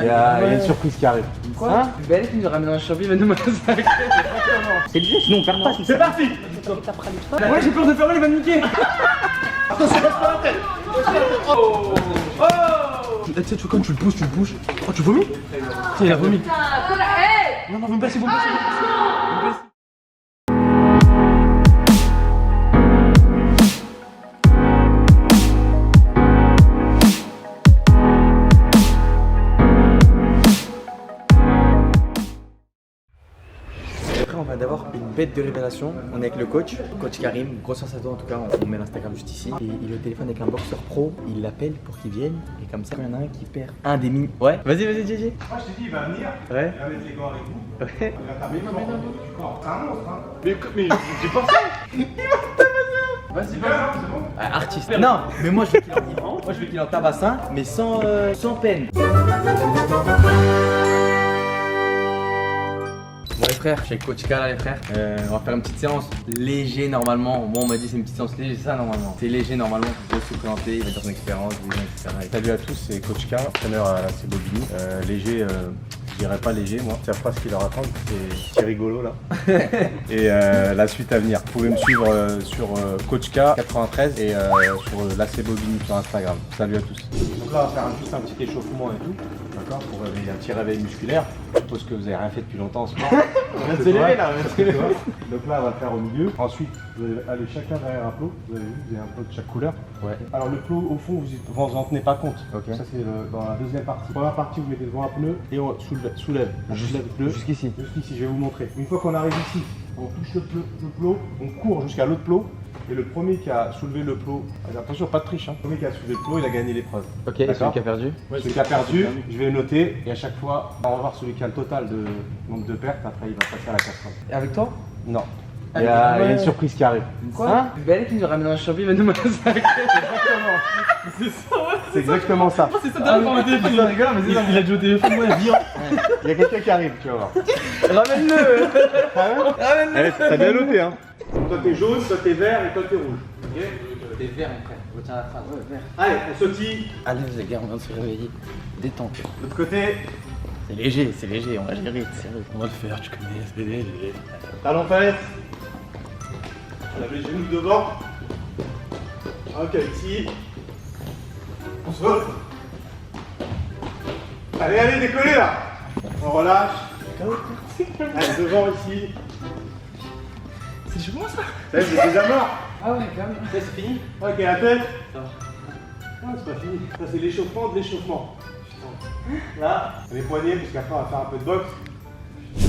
Il y a une surprise qui arrive. Quoi hein? Belle qui nous ramène un champion, il va nous massacrer. C'est le jeu, sinon on perd pas. C'est parti. Ouais, j'ai peur de faire mal, il va me niquer. Attention, passe pas la tête. Oh. Tu sais, quand tu le pousses, Oh, tu vomis? Tiens, il a vomi. Non, vous me passez, vous me passez. Après, on va d'abord une bête de révélation. On est avec le coach Karim. Grosse chance à toi en tout cas. On met l'Instagram juste ici. Et il est au téléphone avec un boxeur pro. Il l'appelle pour qu'il vienne. Et comme ça, il y en a un qui perd un des mini. Ouais, vas-y, JJ. Moi, je t'ai dit, il va venir. Ouais. Il va mettre les gants avec vous. Ouais. Il va taper le corps. C'est un monstre, hein. Mais j'ai pas ça. Vas-y, C'est bon. Artiste. Non, mais moi je veux qu'il en tabasse un, mais sans peine. Bon les frères, chez Coach K là les frères, on va faire une petite séance léger normalement. Bon on m'a dit c'est une petite séance léger, c'est ça normalement. C'est léger normalement, il faut se présenter, il va dire son expérience, etc. Salut à tous, c'est Coach K, entraîneur à la Bobigny. Léger, je dirais pas léger moi, ils savent pas ce qu'ils leur attendent, c'est rigolo là. Et la suite à venir, vous pouvez me suivre sur Coach K 93 et sur l'AC Bobigny sur Instagram. Salut à tous. Donc là on va faire juste un petit échauffement et tout, d'accord, pour réveiller un petit réveil musculaire. Je suppose que vous avez rien fait depuis longtemps en sport. On vient de se lever là, Donc là on va le faire au milieu. Ensuite vous allez aller chacun derrière un plot. Vous avez vu, vous avez un plot de chaque couleur. Ouais. Alors le plot au fond vous en tenez pas compte. Ok. Ça c'est dans la deuxième partie. Première partie vous mettez devant un pneu et on soulève. On soulève le pneu. Jusqu'ici. Jusqu'ici, je vais vous montrer. Une fois qu'on arrive ici, on touche le plot, on court jusqu'à l'autre plot. Et le premier qui a soulevé le plot, attention pas de triche, hein. Le premier qui a soulevé le plot, il a gagné l'épreuve. Ok, et celui qui a perdu? Celui qui a perdu, je vais le noter et à chaque fois, on va voir celui qui a le total de nombre de pertes, après il va passer à la casserole. Et avec toi? Non. Il y a une surprise qui arrive. Quoi hein? Belle qui nous ramène un champion, il va nous massacrer. C'est exactement ça. C'est ça, t'as le téléphone, il rigole, mais c'est ça. Il a joué au téléphone, moi, viens. Il y a quelqu'un qui arrive, tu vas voir. Ramène-le. Allez, t'as bien noté, hein. Toi t'es jaune, toi t'es vert et toi t'es rouge. T'es vert, mon frère. Retiens la phrase. Ouais, vert. Allez, on sautille. Allez les gars, on vient de se réveiller. Détente. De l'autre côté, C'est léger, on va gérer, sérieux. On va le faire, tu connais, c'est léger. talon fesses. On lève les genoux devant. Ok, ici. On saute. Allez, décollez là. On relâche. Allez, devant ici. C'est chez moi ça? Ça y est, c'est déjà mort. Ah ouais, quand même. Ça c'est fini? Ok, la tête. Ça va. Non, c'est pas fini. Ça, c'est l'échauffement de l'échauffement. Là, les poignets, puisqu'après, on va faire un peu de boxe.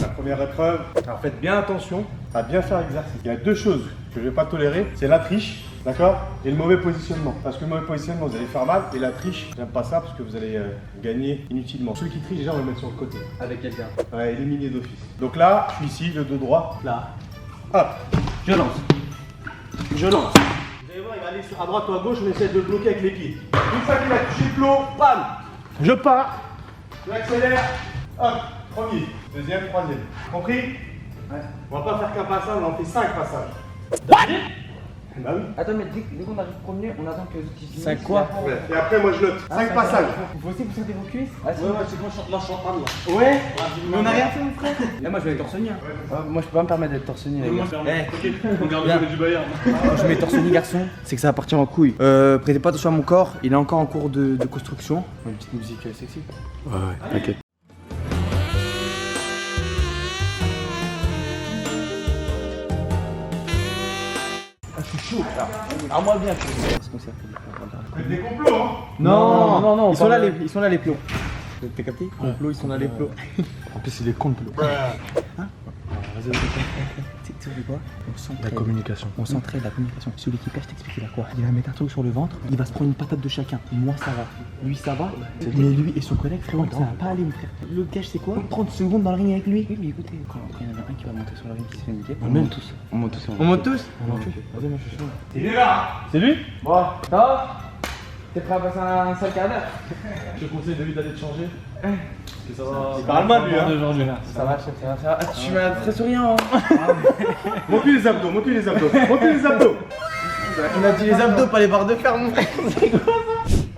La première épreuve. Alors, faites bien attention à bien faire l'exercice. Il y a deux choses que je vais pas tolérer, c'est la triche, d'accord, et le mauvais positionnement. Parce que le mauvais positionnement, vous allez faire mal, et la triche, j'aime pas ça parce que vous allez gagner inutilement. Ceux qui trichent, déjà, on va les mettre sur le côté. Avec quelqu'un. Ouais, éliminer d'office. Donc là, je suis ici, le dos droit. Là. Hop, je lance. Je lance. Vous allez voir, il va aller à droite ou à gauche, on essaie de le bloquer avec les pieds. Une fois qu'il a touché le plot, bam, je pars. J'accélère. Hop, premier, deuxième, troisième. Compris? Ouais. On va pas faire qu'un passage, on en fait 5 passages. Bah oui. Attends, mais dès qu'on arrive premier, on attend que tu finisses. 5 quoi? Ouais. Et après, moi je note 5 passages. Vous aussi, vous sentez vos cuisses? Ouais, c'est moi je suis en train de là. Ouais. Mais on a rien fait, mon frère. Là, moi, je vais aller torse nu. Moi, je peux pas me permettre d'être torse nu, les gars. On garde le du Bayern. Quand je mets torse nu garçon, c'est que ça va partir en couille. Prêtez pas attention à mon corps, il est encore en cours de construction. Une petite musique sexy. Ouais, t'inquiète. À moi bien. Faites des complots, hein. Non, ils sont là les plots. T'as capté? Complot, ils sont là les plots. En plus, il est con le plot. Tu sais quoi? On s'entraide. La communication. On s'entraide, la communication. Sur l'équipage, je t'explique là quoi. Il va mettre un truc sur le ventre, il va se prendre une patate de chacun. Moi ça va, lui ça va, mais lui et son collègue, frérot, ça va pas aller mon frère. Le gage c'est quoi? 30 secondes dans le ring avec lui. Oui mais écoutez, quand il y en a un qui va monter sur le ring qui se fait niquer, on monte tous. On monte tous. On monte tous? Vas-y moi je suis chaud. Il est là. C'est lui? Bon, ça va? T'es prêt à passer un sale quart d'heure? Je te conseille de lui d'aller te changer. Parce que ça va. Il parle mal, lui, hein. Aujourd'hui, là. Ça va, chef, ça va, ça va. Ah, tu m'as très souriant, hein. Monte les abdos, monte les abdos, monte les abdos. On a dit les abdos, pas les barres de fer, mon frère.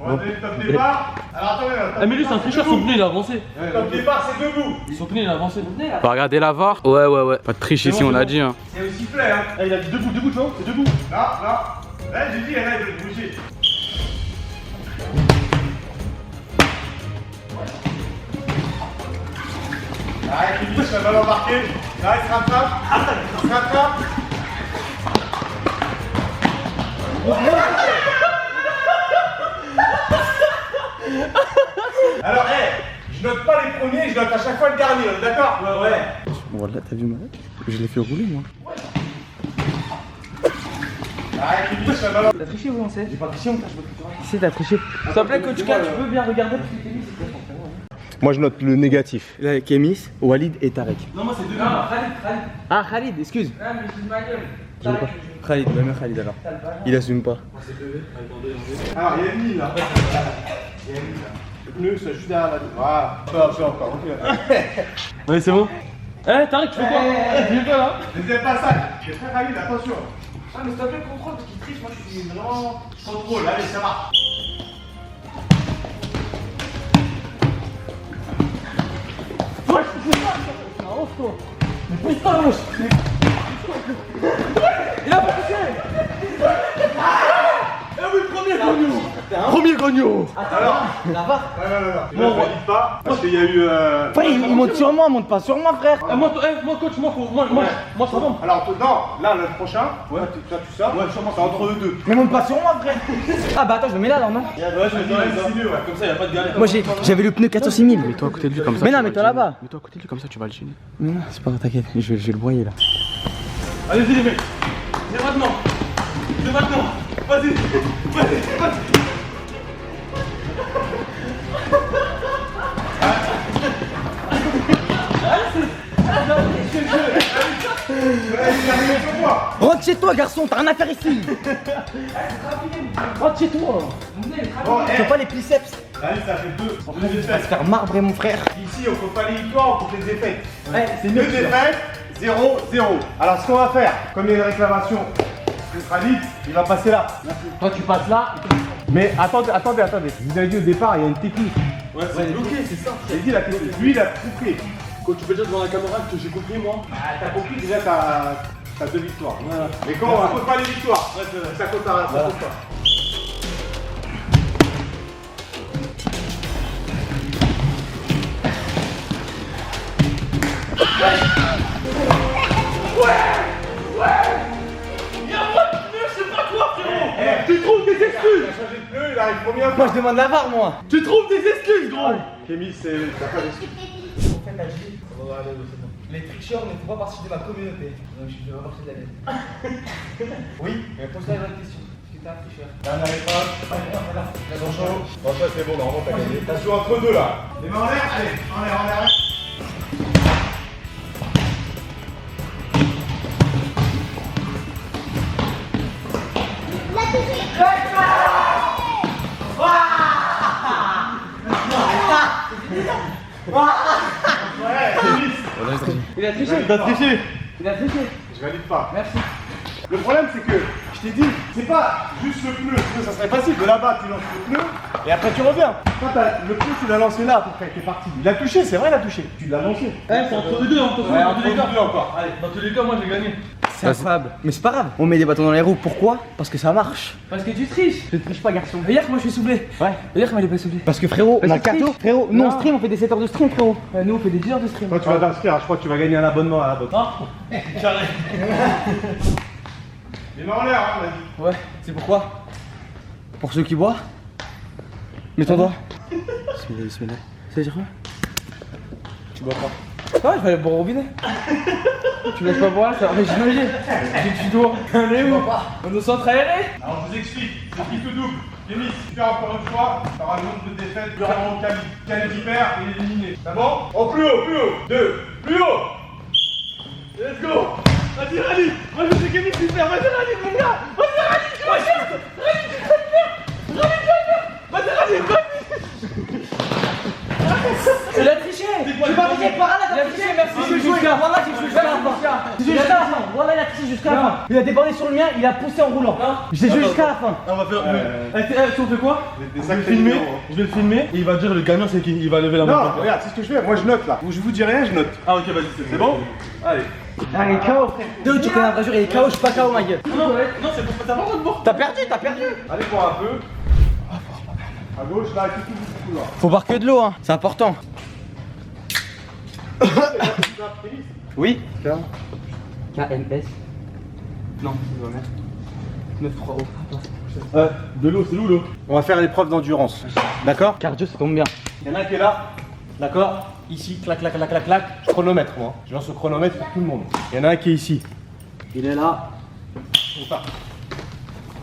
On va donner le top départ. Alors attendez, Ah mais lui c'est un tricheur, son pneu il a avancé. Top départ, c'est debout. Son pneu il a avancé. Bah regardez la VAR. Ouais. Pas de triche ici, on a dit. Hein. C'est au sifflet, hein. Ah, il a dit debout, tu vois, c'est debout. Là. Là, j'ai dit, là, il veut bouger. Arrête, il se ballon marqué. Là, il se rattrape. Il se rattrape. Alors, je note pas les premiers, je note à chaque fois le dernier, d'accord? Ouais. Voilà, t'as vu moi? Je l'ai fait rouler moi. Arrête, il se ballon. T'as triché ou on sait? J'ai pas triché, on tâche pas. Si t'as triché. S'il te plaît, coach K, tu peux bien regarder parce que Kémis c'est très Moi, je note le négatif. Là, Kémis, Walid et Tarek. Non, moi c'est deux. Khalid. Ah, Khalid, excuse. Ah, mais c'est ma gueule. Je veux pas. Khalid, même Khalid alors. Il assume pas. Alors, il y a une ligne là. Il y a une ligne là. Le pneu, c'est juste derrière la ligne. Voilà. C'est encore, ok. Ouais, c'est bon. Eh, Tarek, tu fais quoi? Tu fais quoi là? Deuxième passage. C'est très rapide, attention. Ah, mais s'il te plaît, contrôle parce qu'il triche. Moi, je suis vraiment. Contrôle, allez, ça marche. Premier gagnon. Alors, La VAR. non. Ne valide pas parce qu'il y a eu. Ouais, il monte sur moi, monte pas sur moi, frère. Moi coach, moi ça va. Alors, non, là, le prochain, toi, tu sors. Ouais, c'est entre eux deux. Mais monte pas sur moi, frère. Ah bah attends, je le mets là, alors non? Ouais, je vais dire, c'est mieux, ouais. Comme ça, y a pas de galère. Moi j'avais le pneu 406 000. Mets-toi à côté de lui comme ça. Mais non, tu vas mets-toi le gêner. là-bas. Mets-toi à côté de lui comme ça, tu vas le gêner. Mais non, c'est pas grave, t'inquiète, je vais le broyer là. Allez-y les mecs. C'est maintenant. Vas-y. Rentre chez toi, garçon, t'as rien à faire ici. Rentre chez toi. Bon, Fais pas les triceps. là, ça fait deux. Tu vas te faire marbrer, mon frère. Ici, on peut pas les victoires, on peut les défaites. C'est Deux défaites, 0-0. Alors, ce qu'on va faire, comme il y a une réclamation, ce sera vite, il va passer là. Toi tu passes là. Mais attendez. Je vous avais dit au départ, il y a une technique. Ouais, c'est bloqué, c'est ça. J'ai dit la technique. Lui, il a compris. Quand tu peux dire devant la caméra que j'ai compris moi. Ah, t'as compris, déjà, t'as deux victoires. Voilà. Mais quand on compte pas les victoires, ça compte pas. Ça compte pas. Tu trouves des excuses. Il a changé de pneu, il arrive combien? Moi je demande la VAR, moi. Tu trouves des excuses gros. Kémy, t'as pas d'excuse. Les tricheurs ne font pas partie de ma communauté. Donc je fais pas partie de la mienne. Oui, mais pose-toi une vraie question. Est-ce que t'es un tricheur? Dernière épreuve. Attention. Bon, ça c'est bon, normalement t'as gagné. T'as joué entre deux là. Les mains en l'air, allez, en l'air. Ouais, Kémy. Il a triché. T'as triché. Il a triché. Je valide pas. Merci. Le problème c'est que, je t'ai dit, c'est pas juste le pneu. Sinon, ça serait facile. De là-bas, tu lances le pneu et après tu reviens. Quand le pneu, tu l'as lancé là à peu près, t'es parti. Il a touché, c'est vrai, il a touché. Tu l'as lancé. C'est entre les deux, hein, Ouais, entre les deux encore. Allez, dans tous les cas, moi j'ai gagné. C'est incroyable. Mais c'est pas grave. On met des bâtons dans les roues. Pourquoi? Parce que ça marche. Parce que tu triches. Je triche pas, garçon. Hier que moi je suis soufflé. Ouais. Hier que moi il est pas soufflé. Parce que frérot, on a Parce que 4 triche. frérot. Nous on Non. stream, on fait des 7 heures de stream, frérot. Nous on fait des 10 heures de stream. Quand tu vas t'inscrire, je crois que tu vas gagner un abonnement à la botte. Non. J'arrête. Les mains en l'air, hein, on a dit. Ouais. C'est pourquoi? Pour ceux qui boivent. Mets ton doigt. Bismillah. Ça veut dire quoi? Tu bois pas. Ouais, je vais aller boire au robinet. Tu laisses pas boire, ça va j'imagine. Tu dois. On est où? On nous centre aéré? Alors je vous explique, c'est qui tout double. Kémy, si tu perds encore une fois, tu auras le nombre de défaites, tu auras le Cali. Cali qui perd, il est éliminé. C'est bon? Oh, plus haut, plus haut. Let's go. Vas-y Rally. Moi je sais Kémy tu perds. Vas-y Rally mon gars. Vas-y Rally tu vas le faire. Rally tu vas le faire. Rally tu vas le faire. Vas-y Rally. Il a triché. Tu vas tricher par là, t'as triché. Merci, je joue. Voilà, j'ai joué jusqu'à la fin. voilà, il a triché jusqu'à la fin. Il a débordé sur le mien, il a poussé en roulant. J'ai joué jusqu'à la fin. On va faire. Tu on fait quoi? Je vais le filmer. Je vais le filmer et il va dire le gagnant c'est qui. Il va lever la main. Non, regarde, c'est ce que je fais. Moi, je note là. Je vous dis rien, je note. Ah, ok, vas-y, c'est bon? Allez. Ah, il est KO, frère. Deux, tu connais la vraie, il est KO, je suis pas KO, ma gueule. Non, c'est pour t'as pas le droit de boire. T'as perdu, t'as perdu. Allez voir un peu. À gauche, là, et tout là. Faut boire que de l'eau, hein. C'est important. Oui. KMS. Non, c'est ma mère. 9-3-0. De l'eau, c'est où l'eau? On va faire l'épreuve d'endurance. D'accord? Cardio, ça tombe bien. Il y en a un qui est là. D'accord? Ici, clac, clac, clac, clac, clac. Je chronomètre, moi. Je lance le chronomètre pour tout le monde. Il y en a un qui est ici. Il est là. On part.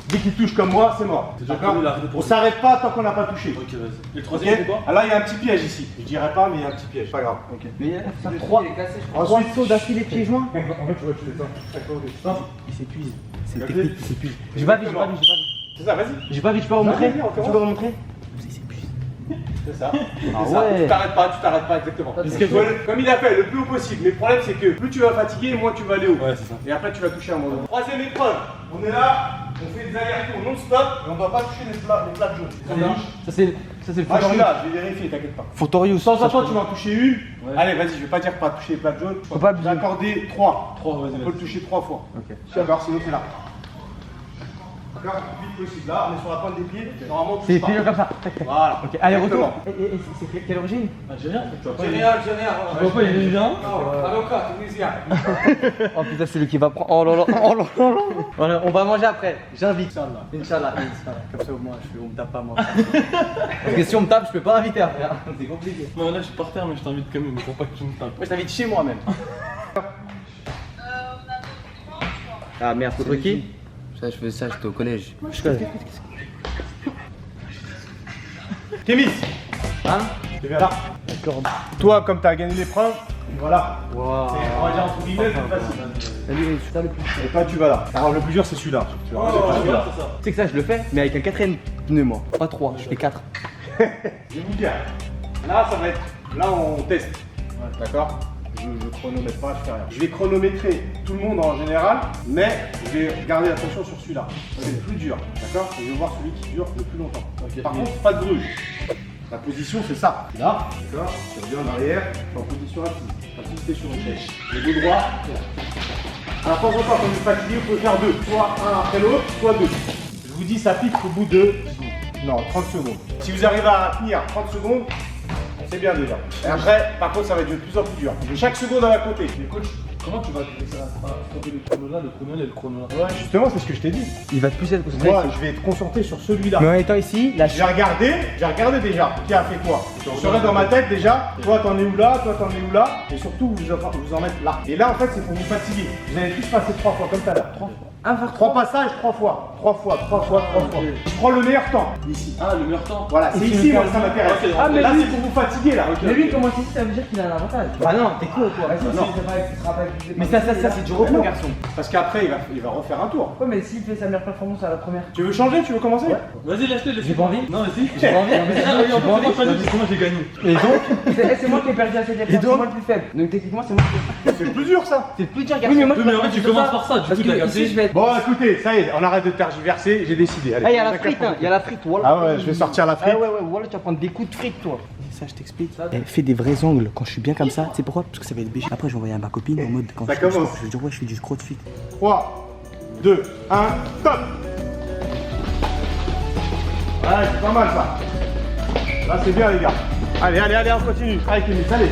Dès qu'il touche comme moi, c'est mort. D'accord? On s'arrête pas tant qu'on n'a pas touché. Ok, vas-y. Le troisième, c'est quoi? Ah là, il y a un petit piège ici. Je dirais pas, mais il y a un petit piège. Pas grave. Ok. Mais il y a 3 sauts d'affilée pieds joints. En fait, tu vois, tu fais ça. Il s'épuise. C'est une technique, il s'épuise. J'ai pas vu, j'ai pas vu, j'ai pas vu. C'est ça, vas-y. J'ai pas vu, tu peux remontrer? Vas-y, on Tu commence. peux remontrer? C'est ça. Ah C'est ça. ouais. Tu t'arrêtes pas exactement. Comme il a fait, le plus haut possible. Mais le problème, c'est que plus tu vas fatiguer, moins tu vas aller haut. Ouais, c'est ça. Et après, tu vas toucher un moment. Troisième épreuve. On est là, on fait des allers-retours non-stop et on ne doit pas toucher les plaques jaunes. Ça c'est le Ah, je suis Fotorius. là, je vais vérifier, t'inquiète pas. Fotorius. De temps en temps, tu vas en toucher une. Allez, vas-y, je vais pas dire pas toucher les plaques jaunes. Faut pas Je vais abuser. accorder 3. 3, vas-y, On peut vas-y. le toucher 3 fois. Ok. D'accord, sinon c'est là. D'accord, le plus vite possible. Là, on est sur la pointe des pieds. Normalement, C'est touche pas. pieds comme ça. Tac, tac. Voilà. Ok, allez, retour. Exactement. Et c'est quelle origine? J'ai rien. Tu vois pas? J'ai rien. Tu vois pas, il est bien. Avocat, tunisien. Oh putain, c'est lui qui va prendre. Oh là là, oh là là. Voilà, on va manger après. J'invite. Inch'Allah. Comme ça, au moins, on me tape pas, moi. Parce que si on me tape, je peux pas inviter après. Hein. C'est compliqué. Non, là, je suis par terre, mais je t'invite quand même pour pas que tu me tapes. Moi, je t'invite chez moi même. Ah merde, faut qui? Ça, je faisais ça, j'étais au collège. Je connais. Kémis, Hein? tu viens là. D'accord. Toi, comme tu as gagné l'épreuve, voilà. Waouh. C'est, on va dire entre guillemets, plus facile. Salut, c'est ça le plus. Et toi, tu vas là. Alors, le plus dur, c'est celui-là. Tu vois, c'est celui-là. C'est ça. Tu sais que ça, je le fais, mais avec un quatrième pneu, moi. Pas 3, je fais 4. Je vais vous dire. Là, ça va être. Là, on teste. D'accord? Je chronomètre pas, je fais rien. Je vais chronométrer tout le monde en général, mais je vais garder attention sur celui-là. C'est le plus dur, d'accord? Et je vais voir celui qui dure le plus longtemps. Par contre, pas de gruge. La position, c'est ça. Là, d'accord? Je reviens en arrière, je suis en position assise. Assise sur une chaise. Les deux droits. Alors, de temps en temps, quand vous êtes fatigué, vous pouvez faire deux. Soit un après l'autre, soit deux. Je vous dis, ça pique au bout de. Non, 30 secondes. Si vous arrivez à tenir 30 secondes, c'est bien déjà. Et après, par contre, ça va être de plus en plus dur. Chaque seconde, on va compter. Mais coach, comment tu vas stopper le chrono là, le chrono là et le chrono là? Ouais, justement, c'est ce que je t'ai dit. Il va plus être concentré. Moi, je vais être concentré sur celui-là. Mais en étant ici, la J'ai regardé déjà qui a fait quoi. Je serai dans ma tête déjà, toi t'en es où là, toi t'en es où là, et surtout vous en mettre là. Et là en fait c'est pour vous fatiguer. Vous allez tous passer 3 fois comme tout à l'heure. 3 fois. 3 passages, 3 fois. 3 fois. Je prends le meilleur temps ici. Ah, le meilleur temps. Voilà, c'est ici moi ça m'intéresse. Ok, ah, mais là lui- c'est pour vous fatiguer là. Mais lui, comment ici, ça veut dire qu'il a un avantage. Bah non, t'es con toi. non. Mais ça, c'est du repos, garçon. Parce qu'après il va refaire un tour. Ouais, mais s'il fait sa meilleure performance à la première. Tu veux changer, tu veux commencer? Vas-y, laisse-le, laisse-le. J'ai pas envie. Non, vas-y. J'ai pas envie. J'ai pas envie. Parce que moi j'ai gagné. Et donc, c'est moi qui ai perdu à cette épreuve. C'est moi le plus faible. Donc techniquement, c'est moi qui ai. C'est le plus dur ça. C'est le plus dur, garçon. Oui, mais en fait, tu commences par ça. Du Parce coup, t'as que ici, capté. je vais être. Bon écoutez, ça y est, on arrête de tergiverser, j'ai décidé. Allez, Ah, il y a la frite, hein. Il y a la frite, voilà. Ah ouais, je vais sortir la frite. Ah ouais, voilà, tu vas prendre des coups de frite, toi. Ça, je t'explique. Fais des vrais angles quand je suis bien comme ça. Tu sais pourquoi? Parce que ça va être béché. Après, je vais envoyer à ma copine en mode quand Ça je commence. je vais dire, ouais, je fais du crossfit. 3, 2, 1, top. Ouais, c'est pas mal ça. Là, c'est bien, les gars. Allez, on continue. Allez, Kémis, allez.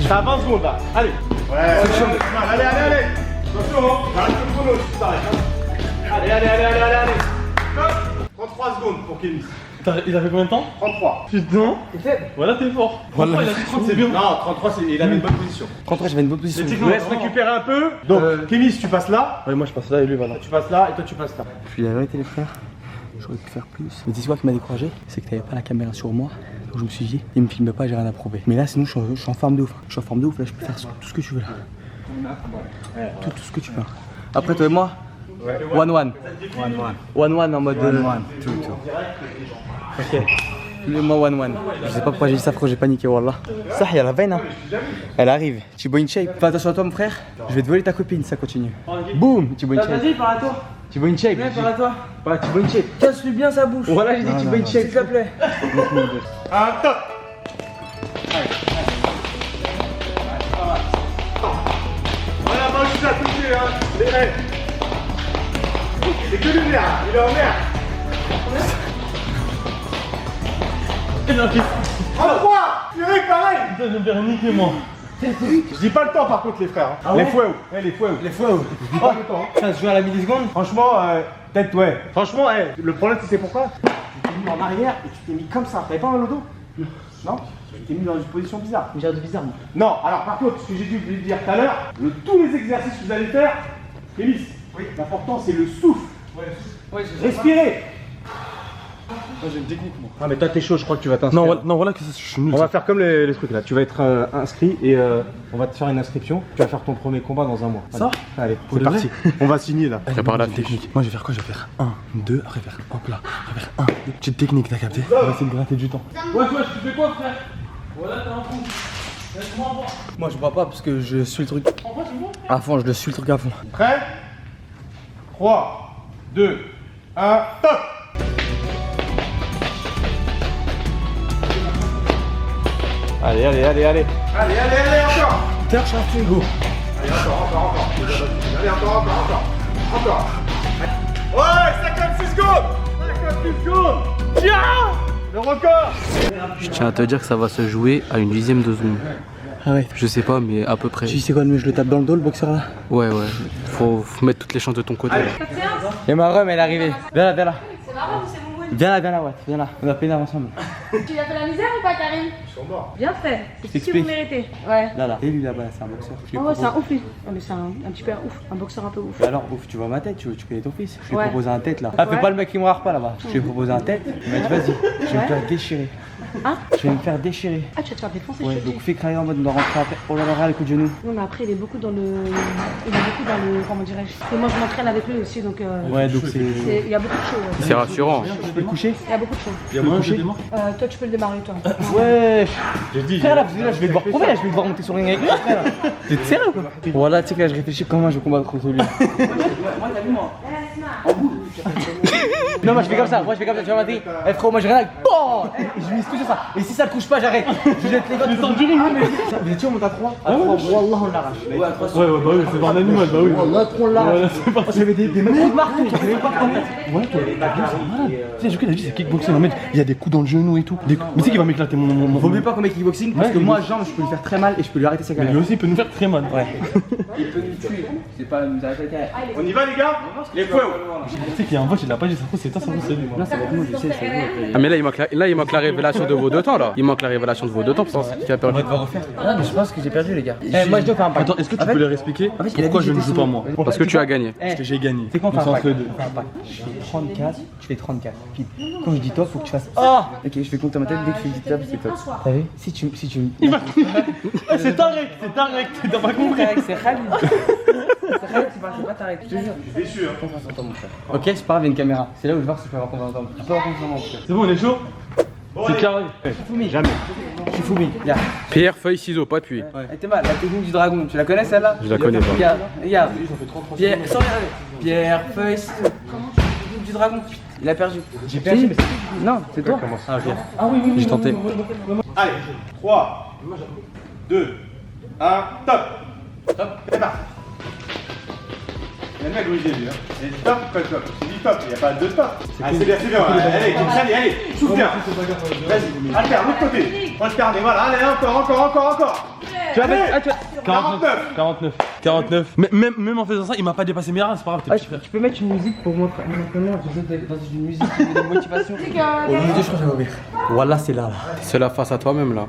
T'as 20 secondes là. Allez. Ouais, allez. Attention, hein. J'arrête le chrono si tu t'arrêtes. Hein. Allez. Top. 33 secondes pour Kémis. Il a fait combien de temps? 33. Putain. T'es faible. Voilà, t'es fort. Voilà. Il a fait 30, c'est bien. Non, 33, il avait une bonne position. Contre, j'avais une bonne position. Je vous laisse récupérer un peu. Donc, Kémis, tu passes là. Ouais, moi je passe là et lui, voilà. Tu passes là et toi, tu passes là. Je suis la vérité, les frères. J'aurais pu faire plus. Mais dis-toi qui m'a découragé, c'est que t'avais pas la caméra sur moi. Donc je me suis dit, il me filme pas, j'ai rien à prouver. Mais là, sinon, je suis en forme de ouf. Je suis en forme de ouf, là, je peux faire tout ce que tu veux là. Tout ce que tu veux. Après, toi et moi, 1-1. 1-1 en mode. 1-1, tout. Ok. moi one. Je sais pas pourquoi j'ai dit ça, frérot, j'ai paniqué, wallah. Ça, il y a la veine, hein. Elle arrive. Thibaut in shape. Fais attention à toi, mon frère. Je vais te voler ta copine, ça continue. Boum, Thibaut in shape. Vas-y, parle à toi. Thibaut in shape. Viens, parle à toi. Voilà, Thibaut in shape. Casse-lui bien sa bouche. Voilà, j'ai dit Thibaut in shape, s'il te plaît. Un top. Voilà, moi je suis à toucher, hein. Les rêves. C'est que lui, là. Il est en mer. En 3. Purée, pareil. Putain, je vais me faire niquer, moi. Je dis pas le temps par contre les frères. Ah ouais les fouets où les fouets où Les fois où Je dis pas le temps. ça se joue à la milliseconde. Franchement, peut-être ouais. Franchement, le problème tu sais pourquoi? Tu t'es mis en arrière et tu t'es mis comme ça. T'avais pas mal au dos? Non. Tu t'es mis dans une position bizarre. Une de bizarre, moi. Non, alors par contre, ce que j'ai dû vous dire tout à l'heure, tous les exercices que vous allez faire, Kélis, l'important c'est le souffle. Respirez. Moi, j'ai une technique, moi. Ah mais toi t'es chaud, je crois que tu vas t'inscrire. Non, voilà que je suis nul. On va faire comme les trucs là, tu vas être inscrit et on va te faire une inscription. Tu vas faire ton premier combat dans un mois. Ça? Allez, c'est parti. On va signer là. Prépare la technique. Moi, je vais faire quoi? Je vais faire 1, 2, après faire hop là, après faire 1, 2. Petite technique, t'as capté? On va essayer de gratter du temps. Ouais, tu fais quoi, frère? Voilà, t'es un fou. Laisse-moi voir. Moi, je vois pas parce que je suis le truc. En vrai, tu vois? À fond, je le suis le truc à fond. Prêt? 3, 2, 1, top. Allez, encore. Terre, je go. Allez, encore. Allez, encore. Ouais, 56 secondes. 56 secondes. Tiens, le record. Je tiens à te dire que ça va se jouer à une dixième de seconde. Ah ouais. Je sais pas, mais à peu près. Tu sais quoi, le mieux, je le tape dans le dos, le boxeur là. Ouais. Faut mettre toutes les chances de ton côté. Et ma rhum, elle est arrivée. Viens là. C'est marrant, c'est mon Viens là, Watt. Viens là. On va pénard ensemble. Tu lui as fait la misère ou pas, Karim? Ils sont morts. Bien fait. C'est ce que T'expliques. vous méritez. Ouais. Là. Et lui là-bas, c'est un boxeur. Je lui Oh ouais, c'est un propose- ouf lui. Oh, mais c'est un petit peu un ouf. Un boxeur un peu ouf. Mais alors, ouf, tu vois ma tête, tu connais ton fils. Je lui ai Ouais. proposé un tête là. Ah, fais Ouais. pas le mec qui me rare pas là-bas. Je lui ai proposé un tête. Il m'a dit, vas-y, je vais me faire déchirer. Hein? Je vais me faire déchirer. Ah, tu vas te faire défoncer, Ouais, je te donc dis. fais craquer en mode de rentrer après. Oh là là, les coups de genou. Non, mais après, il est beaucoup dans le. Il est beaucoup dans le. Comment dirais-je? Et moi, je m'entraîne avec lui aussi, donc. Ouais, donc c'est. Il y a beaucoup de choses. Ouais. C'est rassurant. Je peux le coucher? Il y a beaucoup de choses. Il y a moyen que je démarre? Toi, tu peux le démarrer, toi. Ouais. J'ai dit. Frère là, parce que là, je vais devoir prouver, là, je vais devoir monter sur le ring avec lui, frère. T'es sérieux ou quoi? Voilà, tu sais que là, je réfléchis comment je vais combattre contre lui. Non, moi je fais comme ça, tu vas m'attendre. Eh frérot, moi je regarde, bon, je mise tout sur ça. Et si ça ne couche pas, j'arrête. Je jette les gars. Vous êtes sûr, on monte à 3? À 3, wallah, on l'arrache. Ouais, à 3. Ouais, bah oui, c'est pas un animal, bah oui. Wallah, 3, on l'arrache. J'avais des mecs de marteau, j'avais pas compris. Ouais, toi, la gueule, c'est malade. Tu sais, ce qu'il a dit, c'est kickboxing. Mec, il y a des coups dans le genou et tout. Mais tu sais qu'il va m'éclater mon. Vaut mieux pas qu'on mette kickboxing parce que moi, jambe, je peux lui faire très mal et je peux lui arrêter sa Mais carrière. lui aussi, il peut nous faire très mal. Ouais. Il peut nous tuer, c'est pas nous arrêter la carrière. On y va les gars. Les fouets où Tu sais qu'il y a un vote, il l'a pas dit, ça se trouve, c'est toi, ça se trouve, c'est lui. Non, ça va être moi, je sais, c'est lui. Ah mais là il manque la révélation de vos deux temps là. Il manque la révélation de vos deux temps pour ça. Qui a perdu. Ah, mais je pense que j'ai perdu, les gars. moi, je dois faire un pack. Attends, est-ce que tu En fait- peux leur expliquer en fait, il a pourquoi dit je que ne j'étais joue pas sous- moi? Parce que tu as gagné. Parce que j'ai gagné. C'est quand on fait un Entre pack. les deux. On fait un pack. Je fais 34, je fais 34. Pile. Quand je dis top, faut que tu fasses. Oh ok, je fais compter ma tête dès que je dis top, c'est top. T'as vu? Si tu. C'est tarek, t'as pas compris. C'est Khalid. C'est Khalid, c'est pas Tarek, je te jure. Je suis déçu. Confiance en toi, mon frère. Ok, c'est pas grave, il y a une caméra. C'est là où je vais voir si je peux avoir confiance en toi. Tu peux avoir confiance en moi, mon frère. C'est bon, on est chaud? C'est carré. Jamais. Je suis Foumi. Regarde. Pierre, feuille, ciseaux, pas appuyé. Elle était mal, la technique du dragon. Tu la connais celle-là? Je la connais pas. Regarde. Pierre, sans regarder. Pierre, feuille, ciseaux. Technique du dragon. Il a perdu. J'ai perdu, mais c'est. Non, c'est toi. Ah, ok. J'ai tenté. Allez, 3, 2, 1, top. Top. Démarre. Il y a le mec obligé lui. Il dit top ou pas top? Il dit top, il n'y a pas de top. Ah, c'est bien. Allez, souffle bien. Vas-y, alterne, l'autre côté. Alterne, voilà, allez, encore. Tu vas mettre. Allez. Ah, tu vas. 49. Même en faisant ça, il m'a pas dépassé mes reins, c'est pas grave, t'es Ah, petit frère. tu peux mettre une musique pour montrer. Maintenant, je sais dans une musique de motivation. Oh mon dieu, je crois que j'avais oublié. Voilà, c'est là. C'est la face à toi-même là.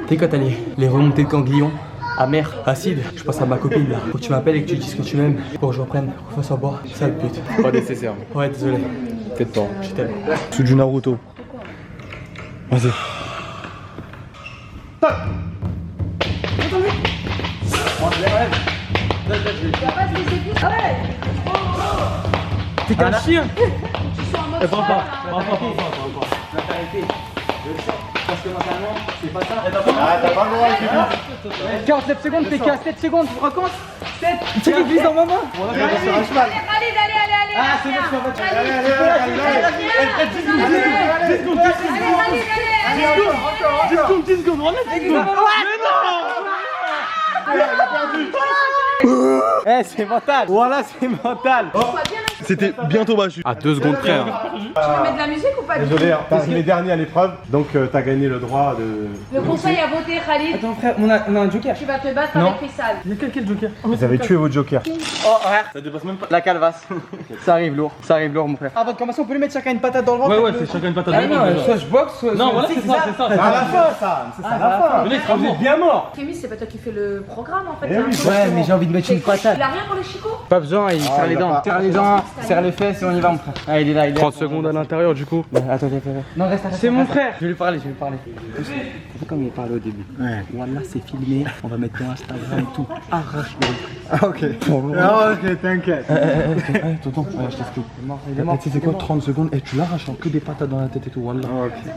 Tu sais, quand t'as les remontées de ganglions, amères, acides, je pense à ma copine là. Faut que tu m'appelles et que tu dises que tu m'aimes pour que je reprenne, qu'on fasse à boire. C'est ça le but. Pas nécessaire. Ouais, désolé. Peut-être pas. Je t'aime. Sous du Naruto. Vas-y. T'es qu'un chien. Je suis en mode Prends ça, pas. là. La vérité, fais. Je le sais. Parce que mentalement, c'est pas ça. Ah, t'as pas le droit, c'est tout. 47 secondes, t'es qu'à 7 secondes, tu racontes 7. Tu les vises dans ma main. Allez, sur un cheval. Allez. Ah, c'est bon, je suis en voiture. Allez, allez, allez. 10 secondes. 10 secondes. On a 10 secondes. Eh, c'est mental. Voilà, c'est mental. C'était bientôt battu. À 2 secondes près. Hein. Tu veux mettre de la musique ou pas? Désolé, hein, t'as les derniers à l'épreuve, donc t'as gagné le droit de. Le conseil à voter, Khalid. Attends, frère, on a un joker. Tu vas te battre Non. avec Faisal. Quel joker? Vous avez tué votre joker. Oh, frère. Ça dépasse même pas. La calvasse. Ça arrive lourd, mon frère. Avant de commencer, on peut lui mettre chacun une patate dans le ventre. Ouais, c'est chacun une patate. Ah non, soit je boxe, soit. Non, voilà, c'est ça. C'est à la fin, ça. C'est ça à la fin. Le mec, Vous êtes bien mort. Kémy, c'est pas toi qui fais le programme en fait. Eh oui. c'est un Ouais, coach. mais j'ai envie de mettre une patate. Il a rien pour les chicots? Pas besoin, il serre les il a dents. pas. Serre les dents, serre les fesses et on y va, mon frère. Ah, il est là, il est là. 30 secondes à l'intérieur du coup. Attends. Non, reste. C'est mon frère. Je vais lui parler. Tu sais comme il parlait au début. Ouais. Voilà, c'est filmé. On va mettre dans Instagram et tout. Arrache-le. Ah, ok. Ah, ok, t'inquiète. Tonton, je t'explique. Il est mort. Tu sais quoi, 30 secondes et tu l'arraches que des patates dans la tête et tout, voilà.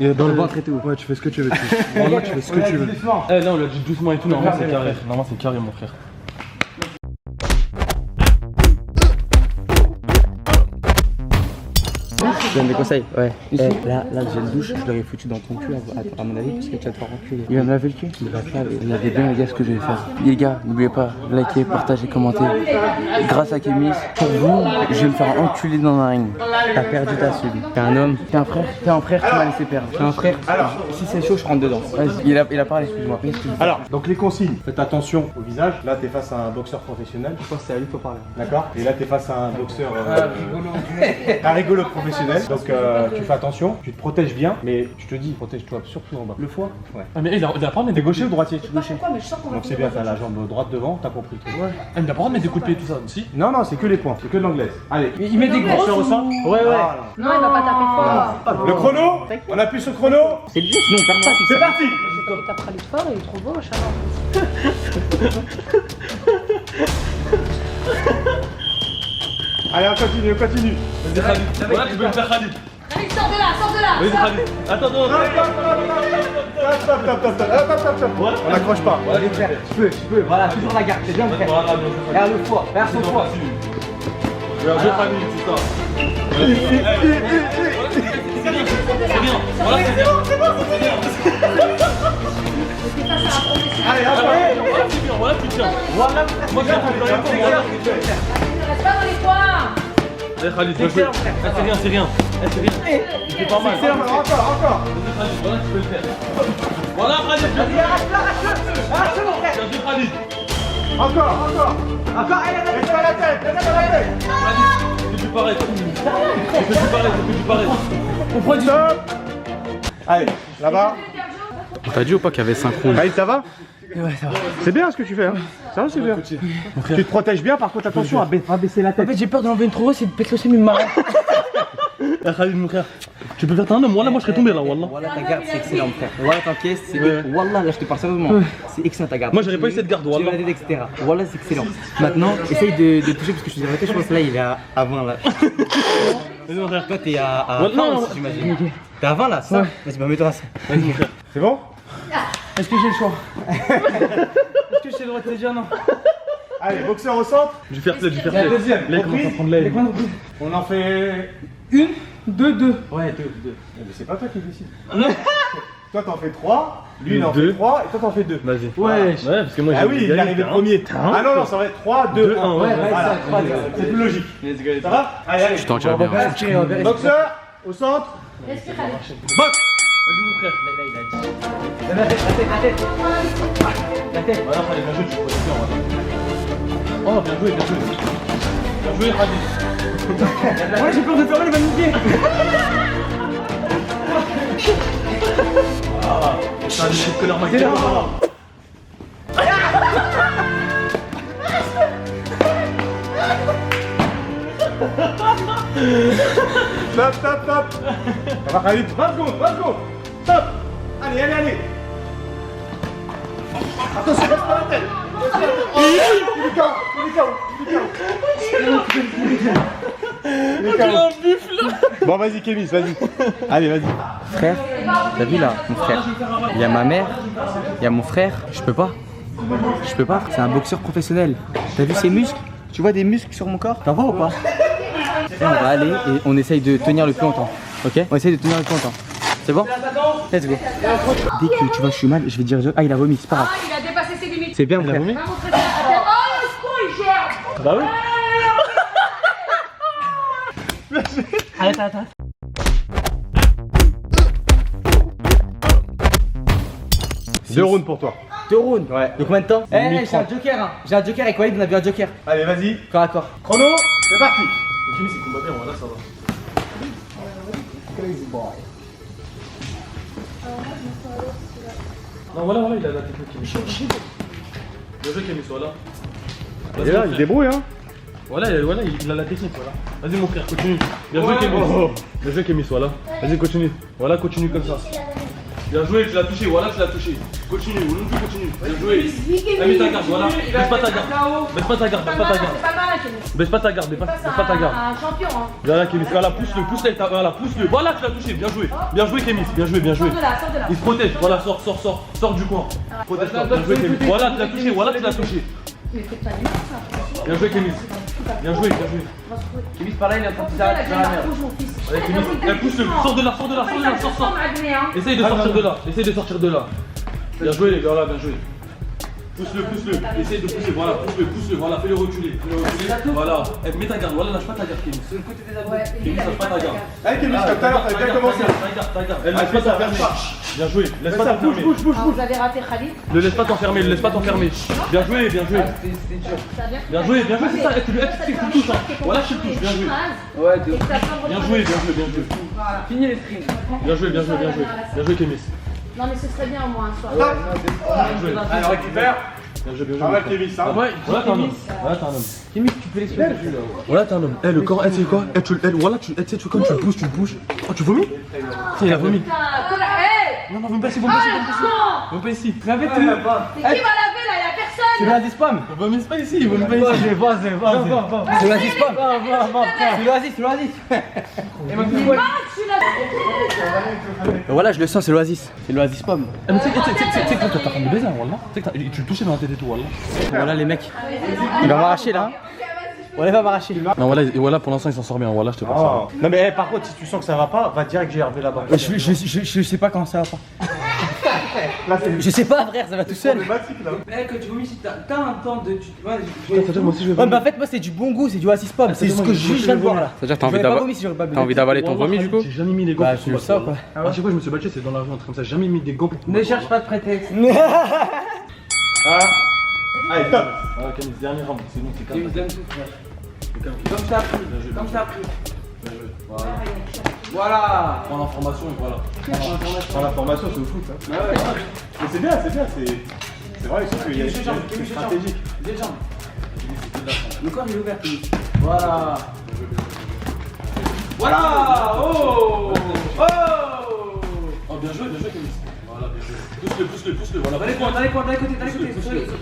Et dans le ventre et tout. Ouais, tu fais ce que tu veux. Voilà, tu fais ce que tu veux. Eh là on l'a dit doucement et tout, normalement c'est carré. Normalement c'est carré mon frère. Je donne des conseils, ouais. Là, le gel douche, je l'aurais foutu dans ton cul, à mon avis, parce que tu vas te faire enculer. Il va me laver le cul. Regardez bien, les gars, ce que je vais faire. Les gars, n'oubliez pas, likez, partagez, commentez. Grâce à Kémy, pour vous, je vais me faire enculer dans un ring. T'as perdu ta celui. T'es un homme, t'es un frère qui m'a laissé perdre. T'es un frère. Alors, si c'est chaud, je rentre dedans. Vas-y, il a parlé, excuse-moi. Alors, donc les consignes, faites attention au visage. Là, t'es face à un boxeur professionnel. Je pense que c'est à lui qu'il faut parler. D'accord. Et là, t'es face à un boxeur. Un rigolo professionnel. Donc, tu fais attention, tu te protèges bien, mais je te dis, protège-toi surtout en bas. Le foie. Ouais. Ah mais il a pas de mettre T'es des gaucher ou droitier? Je sais pas pourquoi, mais je sens qu'on va. Donc c'est bien, t'as la jambe droite devant, t'as compris le truc. Il a pas de mettre des coups de pied tout ça, si? Non, non, c'est que les points, c'est que de l'anglaise. Allez, Il met des grosses boxeur au centre. Ouais. Non, il va pas taper fort. Le chrono, on appuie sur le chrono. C'est lui, sinon on perd pas. C'est parti. Il tapera les forts, il est trop beau, machin. Allez, on continue, on continue. Vas-y Khalid. Voilà, tu peux me faire Khalid. Khalid, sors de là. Vas-y Khalid. Attends. Stop. On n'accroche pas. Allez, frère, tu peux, voilà, toujours la garde, c'est bien, frère. Voilà, Regarde le foie, regarde son foie. Regarde Khalid, c'est ça. C'est bien. Voilà, c'est bien. Allez, Voilà, c'est bien. Voilà, tu tiens. Voilà, Moi, je Ne reste pas dans les coins. Allez Khalid, bien joué. C'est rien. C'est pas mal. encore. Vas-y Khalid, voilà, tu peux le faire. Voilà Khalid, bien joué. arrache-le, mon frère. Bien joué Khalid. Encore. Encore, allez, Reste à la tête. Khalid, c'est plus pareil. on prend du Stop. Allez, là-bas. On t'a dit ou pas qu'il y avait 5 rounds? Khalid, ça va? Ouais, ça va. C'est bien ce que tu fais, hein. Ça va, c'est bien. Tu te protèges bien, par contre, attention à baisser la En tête. fait, j'ai peur d'enlever une trop grosse et de péter le seum, il me marre. Eh Khalid, mon frère, tu peux faire ta homme, moi je serais tombé là, wallah. Voilà ta garde, c'est excellent, mon frère. Voilà, t'encaisses, c'est Wallah, là, je te parle sérieusement. C'est excellent ta garde. Moi, j'aurais pas eu cette garde, Tu wallah. vas aider, etc. Voilà, c'est excellent. Maintenant, essaye de toucher parce que je te dirais, je pense que là, il est à 20 là. Vas-y mon frère. Toi, t'es à Ouais, 20 non, aussi, j'imagine. T'es à 20 là, ça? Vas-y, bah, mets-toi à ça. Vas-y mon frère. C'est bon? Est-ce que j'ai le choix? Est-ce que j'ai le droit de te dire non? Allez, boxeur au centre. Je vais faire play. La deuxième. Là, il commence à prendre l'aile. On en fait. 1, 2, 2. Ouais, deux. Mais c'est pas toi qui décide. Toi, t'en fais 3. Lui, il en Deux. fait 3. Et toi, t'en fais 2. Vas-y. Ouais. Ouais, parce que moi Ah oui, il est arrivé premier. Ah non, ça va être 3, 2, 1. ouais, Voilà, c'est plus logique. Ça va? Allez, Tu t'en tires bien. boxeur au centre. Respire, Khalid. Box. Vas-y mon frère. La tête. Voilà, Khalid, bien joué, tu peux bien, voilà. Oh, bien joué. Bien joué, Khalid. Ouais, j'ai peur de fermer les magnifiés. Putain, j'ai que leur C'est là. Stop. Ça va, Khalid? 20 secondes. Stop. Allez. Attention, reste pas la tête. Il est KO. Bon, vas-y, Kémis, vas-y. Allez, vas-y. Frère, t'as vu là, mon frère? Il y a ma mère, il y a mon frère. Je peux pas. Je peux pas. C'est un boxeur professionnel. T'as vu ses muscles? Tu vois des muscles sur mon corps? T'en vois ou pas? Et on va aller et on essaye de tenir le plus longtemps. Ok? On essaye de tenir le plus longtemps. C'est bon? Let's go. Dès que tu vois que je suis mal, je vais dire ah il a vomi, c'est pas grave. Ah, il a dépassé ses limites. C'est bien, frère. Va montrer ça à terre. Oh, le con, il gère. Bah oui. Arrête. 2 rounds pour toi. 2 rounds. Ouais. De combien de temps? Eh, j'ai un 1030. joker. Hein. J'ai un joker avec Walid, on a vu un joker. Allez, vas-y. Corps à corps. Chrono, c'est parti. Kimi, c'est combat bien, voilà, ça va. Non, voilà, il a la technique, Kimi. Bien joué, Kimi, voilà. Il est là, il se débrouille, hein. Voilà, il a la technique, voilà. Vas-y, mon frère, continue. Bien joué, Kémis. Bien joué, Kémis, voilà. Vas-y, continue. Voilà, continue comme ça. Bien joué, tu l'as touché, voilà, tu l'as touché. Continue, continue. Bien joué. T'as mis ta garde, voilà. Baisse pas ta garde. Baisse pas ta garde, baisse pas ta garde. C'est pas mal, Kémis. Baisse pas ta garde, baisse pas ta garde. Un champion, hein. Voilà, Kémis, voilà, pousse-le, voilà, pousse-le. Voilà, tu l'as touché, bien joué. Bien joué, Kémis, bien joué. Sors de là. Il se protège, voilà, sors du coin. Protège-toi, bien joué, Kémis. Voilà, tu l'as touché, voilà, tu l'as touché. Mais c'est pas limite, ça. Bien joué, Kémis. Bien joué. Kémis par là, il est en train de Là, j'ai marre rouge, mon fils. Allez, Kémis, pousse-le, sors de là, sors. Essaye de sortir de là. Bien joué, les gars, là, bien joué. Pousse-le. Essaye de pousser, voilà, pousse-le, voilà, fais-le reculer. Voilà, mets ta garde, voilà, lâche pas ta garde, Kémis. Kémis, lâche pas ta garde. Allez, Kémis, comme tout à l'heure, t'avais bien commencé. Ta garde. Laisse pas t'enfermer. Bien joué, laisse pas t'enfermer. Ah, vous avez raté Khalid. Ne laisse pas t'enfermer, Bien joué. Bien joué, c'est ça, tu le touches. Voilà, tu le touches, bien joué. Ouais, Bien joué. Fini les streams. Bien joué, Kémis. Non, mais ce serait bien au moins un soir. Bien joué. Allez, on récupère. Bien joué. Pas mal, Kémis, hein. Ouais, voilà, t'es un homme. Kémis, tu peux l'exploser. Voilà, t'es un homme. Eh, le corps, tu sais quoi? Voilà, tu sais, quand tu le bouges. Oh, tu vomis? Tiens, il a vomi. Non, même pas ici, même pas ici. Mais qui va laver là? Y'a personne. C'est l'oasis pomme. On vomise pas ici, il vomit pas ici. C'est l'oasis pomme. C'est l'oasis. Voilà, je le sens, c'est l'oasis. C'est l'oasis pomme. Tu sais quand t'as fait de baiser, voilà. Tu sais que tu le touchais dans la tête et tout, voilà. Voilà les mecs. Il va m'arracher là. Ouais, il va m'arracher. Non, voilà, pour l'instant, il s'en sort bien. Voilà, je te passe. Oh. Non, mais par contre, si tu sens que ça va pas, va direct GRV là-bas. Je sais pas quand ça va pas. Je sais pas, frère, ça va tout seul. Mec, quand tu vomis, t'as un temps de. Moi aussi, je vais Ouais, mais en fait, moi, c'est du bon goût, c'est du oasis pomme. C'est ce que je viens de voir là. C'est-à-dire que J'aurais pas vomi si j'aurais pas bu. t'as envie d'avaler ton vomi du coup? J'ai jamais mis les gants. Bah, pour tu le combattre, sens quoi. voilà. À chaque fois, je me suis battu, c'est dans la rue, un truc comme ça. J'ai jamais mis des gants pour Ne cherche pas de prétexte. Allez, top. Voilà, Kémis, dernier round. C'est bon, c'est calme. Comme ça a pris. Comme ça a pris. Voilà. Voilà. Prends l'information et voilà. Dans la formation, c'est au foot, ça. Mais c'est bien, c'est vrai, sauf qu'il y a une stratégique. Deux jambes. Le corps il est ouvert. Voilà. Voilà. Oh. Oh, bien joué, Kémis. Voilà, bien joué. Pousse-le, voilà. Dans les coins, dans les côtés.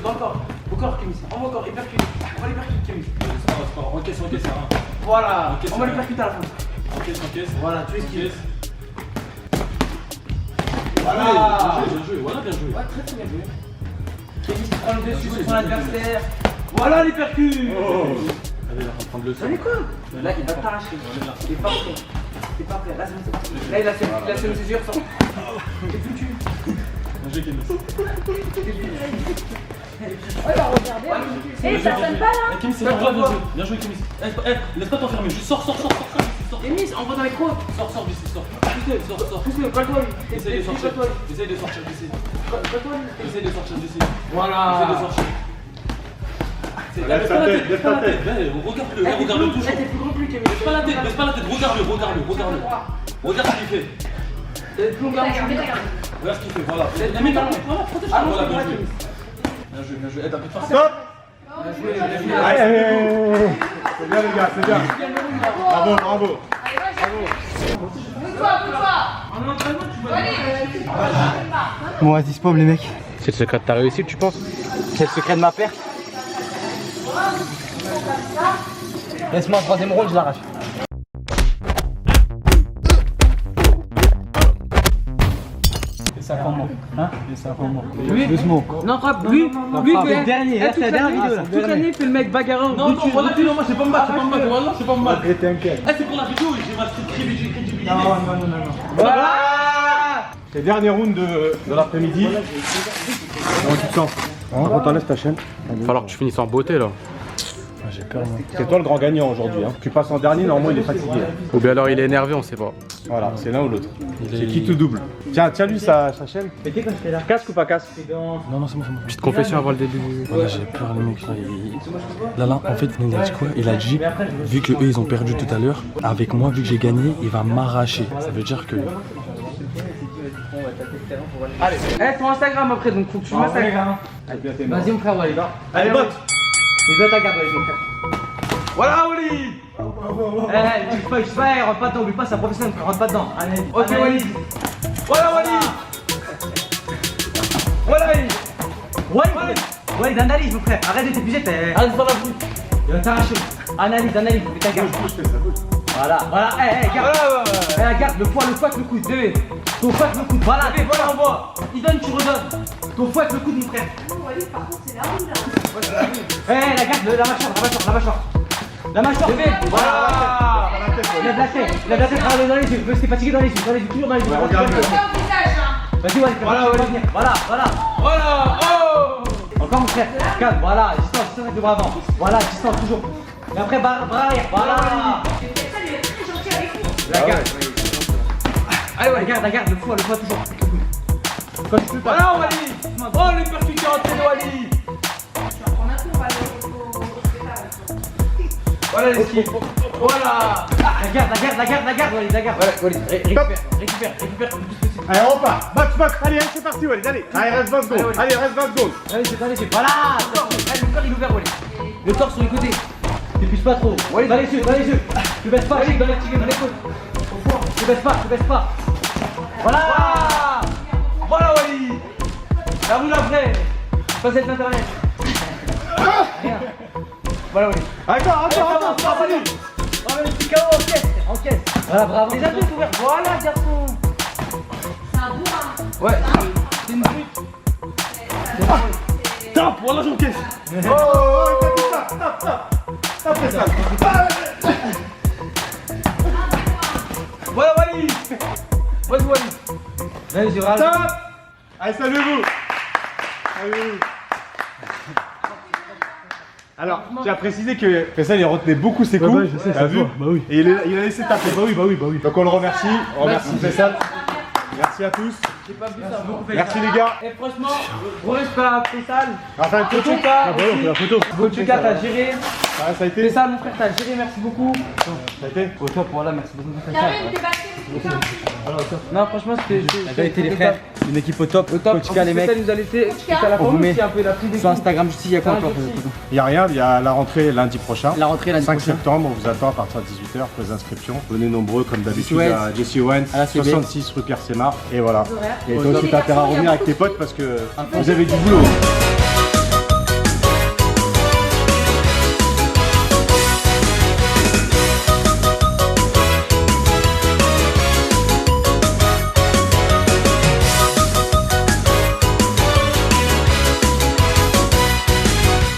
Dans le corps. Au corps, Kémis. On va au corps, il percute. On va les percuter, Kémis. C'est pas grave. Encaisse, hein. Voilà. Encaisse, On va les percuter à la fin. Encaisse. Voilà, tu esquives. Voilà. Bien joué. Ouais, très bien joué. Kémis prend le dessus sur son adversaire. Voilà les percus. Allez, il est en train de prendre le sol. Allez quoi? Là, il va t'arracher. Il est pas prêt. Là, c'est bon. Là, il a fait une césure sans. T'es foutu. Bien joué, Kémis. Oh, il va regarder. Eh, ça sonne pas là. Kémis, c'est bien joué, Kémis. Laisse pas t'enfermer, juste sors. Kémis, envoie dans les crocs. Sors d'ici, sors. Pousse-le, colle-toi. Essaye de sortir d'ici. Voilà. Laisse pas la tête. Regarde-le, regarde-le toujours. T'es plus grand que lui, Kémis. Baisse pas la tête, regarde-le. Regarde ce qu'il fait. T'es plus long que lui. Regarde ce qu'il fait, voilà. Mais voilà, protège-toi. Ah non, Voilà, c'est bien vrai, joué. Kémis. Bien joué. T'as plus de force. Stop. Bien joué. Allez. C'est bien, les gars, c'est bien. Bravo. Bon, Oasis Pomme, les mecs. C'est le secret de ta réussite, tu penses? C'est le secret de ma perte. Laisse-moi un troisième round, je l'arrache. Et ça comment? Hein? Et ça comment? Doucement. Non, frappe, lui, Le dernier, là, c'est la dernière vidéo là. toute l'année, il fait le mec bagarreur. Non, non, voilà, non, moi, c'est pas me battre, c'est pas me battre. Wallah, c'est pas me battre. T'inquiète. Ah, c'est pour la vidéo, j'ai ma crédibilité. Non. Voilà. C'est le dernier round de l'après-midi. Comment tu te sens? On t'enlève ta chaîne. Il va falloir que tu finisses en beauté là. J'ai peur. C'est toi le grand gagnant aujourd'hui. Hein. Tu passes en dernier, normalement il est fatigué. Ou bien alors il est énervé, on sait pas. Voilà, c'est l'un ou l'autre. C'est qui tout double. Tiens lui sa chaîne. Casque ou pas casque? Non, c'est bon. Petite confession avant le début. Voilà, j'ai peur, les mecs. Là, en fait, il a dit quoi? Il a dit, vu que eux ils ont perdu tout à l'heure, avec moi, vu que j'ai gagné, il va m'arracher. Ça veut dire que. Allez, ton Instagram après, donc faut que tu m'Instagram. Vas-y, mon frère Walid. Allez, botte. Il veut ta garde, Walid, mon frère. Voilà, Walid. Tu fais, rentre pas dedans, oublie pas, c'est un professionnel, rentre pas dedans. Allez, ok, Walid. Voilà, Walid. Voilà, Walid. Walid, analyse, mon frère. Arrête de t'épuiser, arrête de faire la bouche. Il va t'arracher. Analyse, fais ta garde. Voilà, garde. Garde, le poids avec le coude, bébé. Ton fouet avec le coude, voilà, on voit. Il donne, tu redonnes. Ton fouet avec le coude, mon frère. Par contre, c'est la roue là. La garde, la mâchoire, bébé. Voilà. Lève la tête, regarde dans les yeux. Restez fatigué dans les yeux, toujours dans les yeux. Vas-y, voilà. Oh. Encore, mon frère. Calme, voilà. Distance avec le bras avant. Voilà, distance toujours. Et après, bras arrière, voilà. La garde. Allez, ouais, la garde, le poids toujours. Quand tu peux pas. Voilà, Walid. Oh, les percutants entrés de Walid. Voilà les skis. Voilà. La garde, Walid, la garde. Voilà, Walid, récupère. Allez, on repart. Box. Allez, c'est parti, Walid. Allez, reste 20 secondes. Allez, reste 20 secondes. Allez, voilà. Le corps il est ouvert, Walid. Le corps sur les côtés. T'épuises pas trop. Walid, dans les yeux. Tu baisses pas, dans les côtes. Tu baisses pas. Voilà. Voilà, Walid. La roue après. Passez l'internet. Rien. Voilà, Walid. Attends, Oh, le petit KO en caisse. Voilà, bravo. Les appuis ouverts. Voilà, garçon. C'est un bourrin. Ouais, c'est une brute. Top, voilà, j'encaisse. Après ça. Voilà, Walid. Vas-y, Walid. Allez, je râle. Stop. Allez, saluez-vous. Alors, j'ai précisé que Faisal il retenait beaucoup ses coups. Ouais, je sais, t'as vu? bah oui. Et il a laissé taper. Bah oui. Donc on le remercie. On remercie Faisal. Merci à tous. J'ai pas vu ça, beaucoup fait. Merci les gars. Et franchement, gros respect à Faisal. Enfin, une photo. La photo. Gochuka, t'as géré. Ah, ça a été. Faisal, mon frère, t'as géré, merci beaucoup. Ça a été. Au top, voilà, merci beaucoup. Karim, t'es battu. Non, franchement, c'était. La vérité, les frères, une équipe au top. Au top. Gochuka, les mecs. Ça nous a laissé. À la On vous fin, met aussi, un peu la prise des sur coups. Instagram, juste il y a quoi encore? Il n'y a rien, il y a la rentrée lundi prochain. La rentrée lundi 5 prochain. septembre, on vous attend à partir de 18h pour les inscriptions. Venez nombreux comme d'habitude Owens. à Jesse Owens, À la CB. 66 rue Pierre Sémar. Et voilà. Et Au toi aussi top. t'as intérêt à revenir avec tes potes parce que vous avez du boulot.